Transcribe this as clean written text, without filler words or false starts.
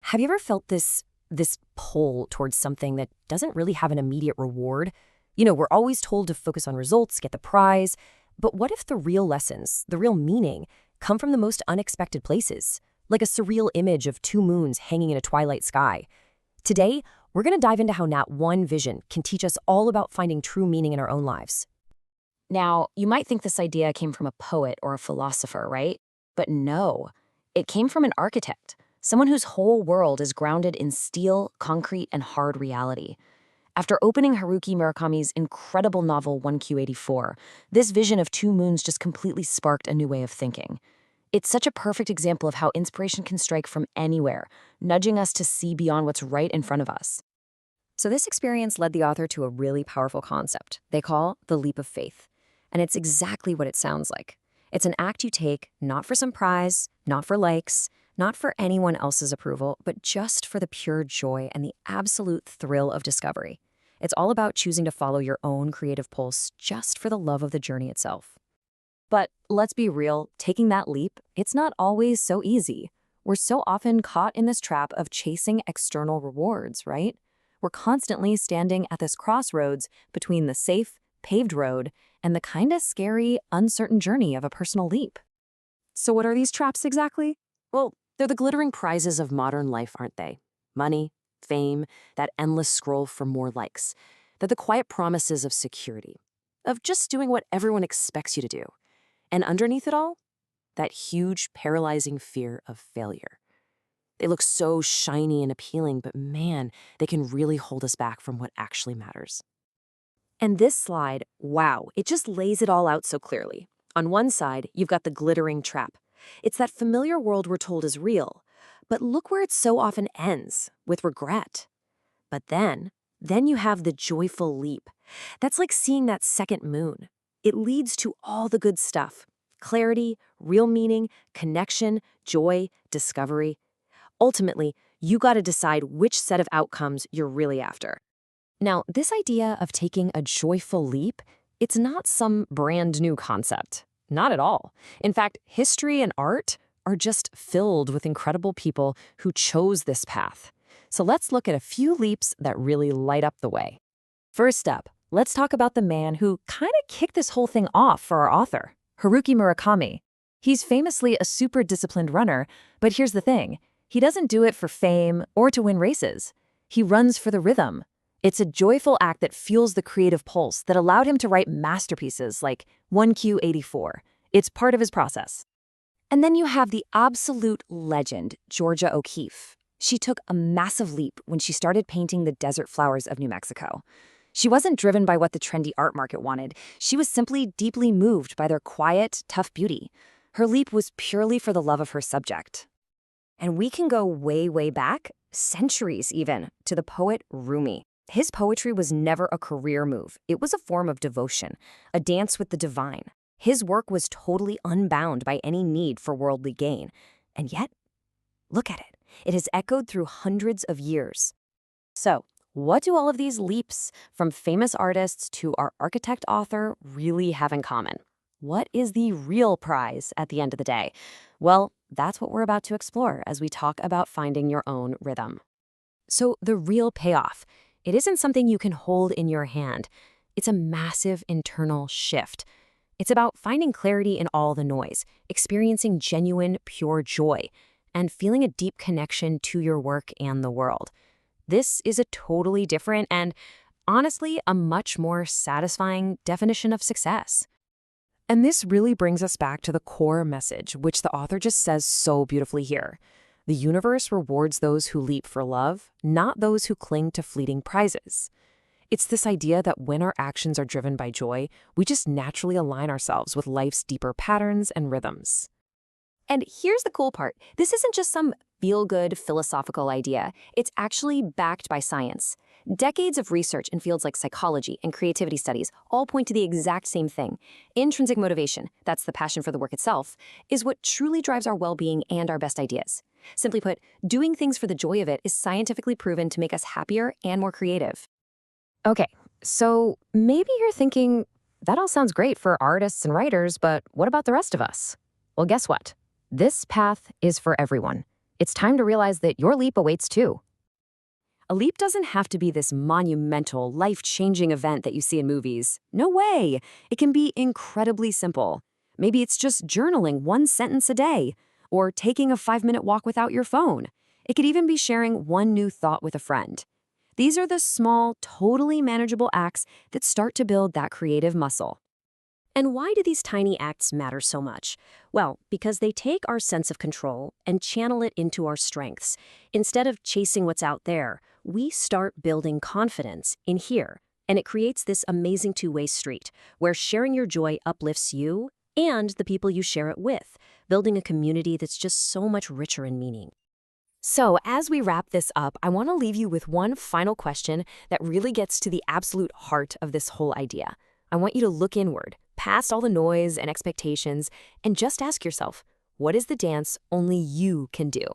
Have you ever felt this pull towards something that doesn't really have an immediate reward? We're always told to focus on results, get the prize, but what if the real lessons, the real meaning, come from the most unexpected places, like a surreal image of two moons hanging in a twilight sky? Today, we're going to dive into how Nat One Vision can teach us all about finding true meaning in our own lives. Now, you might think this idea came from a poet or a philosopher, right? But no, it came from an architect, someone whose whole world is grounded in steel, concrete, and hard reality. After opening Haruki Murakami's incredible novel 1Q84, this vision of two moons just completely sparked a new way of thinking. It's such a perfect example of how inspiration can strike from anywhere, nudging us to see beyond what's right in front of us. So this experience led the author to a really powerful concept they call the leap of faith. And it's exactly what it sounds like. It's an act you take not for some prize, not for likes, not for anyone else's approval, but just for the pure joy and the absolute thrill of discovery. It's all about choosing to follow your own creative pulse just for the love of the journey itself. But let's be real, taking that leap, it's not always so easy. We're so often caught in this trap of chasing external rewards, right? We're constantly standing at this crossroads between the safe, paved road and the kinda scary, uncertain journey of a personal leap. So what are these traps exactly? Well, they're the glittering prizes of modern life, aren't they? Money, fame, that endless scroll for more likes. They're the quiet promises of security, of just doing what everyone expects you to do. And underneath it all, that huge, paralyzing fear of failure. They look so shiny and appealing, but man, they can really hold us back from what actually matters. And this slide, wow, it just lays it all out so clearly. On one side, you've got the glittering trap. It's that familiar world we're told is real. But look where it so often ends, with regret. But then you have the joyful leap. That's like seeing that second moon. It leads to all the good stuff. Clarity, real meaning, connection, joy, discovery. Ultimately, you got to decide which set of outcomes you're really after. Now, this idea of taking a joyful leap, it's not some brand new concept. Not at all. In fact, history and art are just filled with incredible people who chose this path. So let's look at a few leaps that really light up the way. First up, let's talk about the man who kind of kicked this whole thing off for our author, Haruki Murakami. He's famously a super disciplined runner, but here's the thing. He doesn't do it for fame or to win races. He runs for the rhythm. It's a joyful act that fuels the creative pulse that allowed him to write masterpieces like 1Q84. It's part of his process. And then you have the absolute legend, Georgia O'Keeffe. She took a massive leap when she started painting the desert flowers of New Mexico. She wasn't driven by what the trendy art market wanted. She was simply deeply moved by their quiet, tough beauty. Her leap was purely for the love of her subject. And we can go way, way back, centuries even, to the poet Rumi. His poetry was never a career move. It was a form of devotion, a dance with the divine. His work was totally unbound by any need for worldly gain. And yet, look at it. It has echoed through hundreds of years. So, what do all of these leaps, from famous artists to our architect author, really have in common? What is the real prize at the end of the day? Well, that's what we're about to explore as we talk about finding your own rhythm. So, the real payoff. It isn't something you can hold in your hand. It's a massive internal shift. It's about finding clarity in all the noise, experiencing genuine, pure joy, and feeling a deep connection to your work and the world. This is a totally different and, honestly, a much more satisfying definition of success. And this really brings us back to the core message, which the author just says so beautifully here. The universe rewards those who leap for love, not those who cling to fleeting prizes. It's this idea that when our actions are driven by joy, we just naturally align ourselves with life's deeper patterns and rhythms. And here's the cool part. This isn't just some feel-good philosophical idea. It's actually backed by science. Decades of research in fields like psychology and creativity studies all point to the exact same thing. Intrinsic motivation, that's the passion for the work itself, is what truly drives our well-being and our best ideas. Simply put, doing things for the joy of it is scientifically proven to make us happier and more creative. Okay, so maybe you're thinking, that all sounds great for artists and writers, but what about the rest of us? Well, guess what? This path is for everyone. It's time to realize that your leap awaits too. A leap doesn't have to be this monumental, life-changing event that you see in movies. No way! It can be incredibly simple. Maybe it's just journaling one sentence a day, or taking a 5-minute walk without your phone. It could even be sharing one new thought with a friend. These are the small, totally manageable acts that start to build that creative muscle. And why do these tiny acts matter so much? Well, because they take our sense of control and channel it into our strengths. Instead of chasing what's out there, we start building confidence in here. And it creates this amazing two-way street where sharing your joy uplifts you and the people you share it with, building a community that's just so much richer in meaning. So, as we wrap this up, I want to leave you with one final question that really gets to the absolute heart of this whole idea. I want you to look inward, past all the noise and expectations, and just ask yourself, what is the dance only you can do?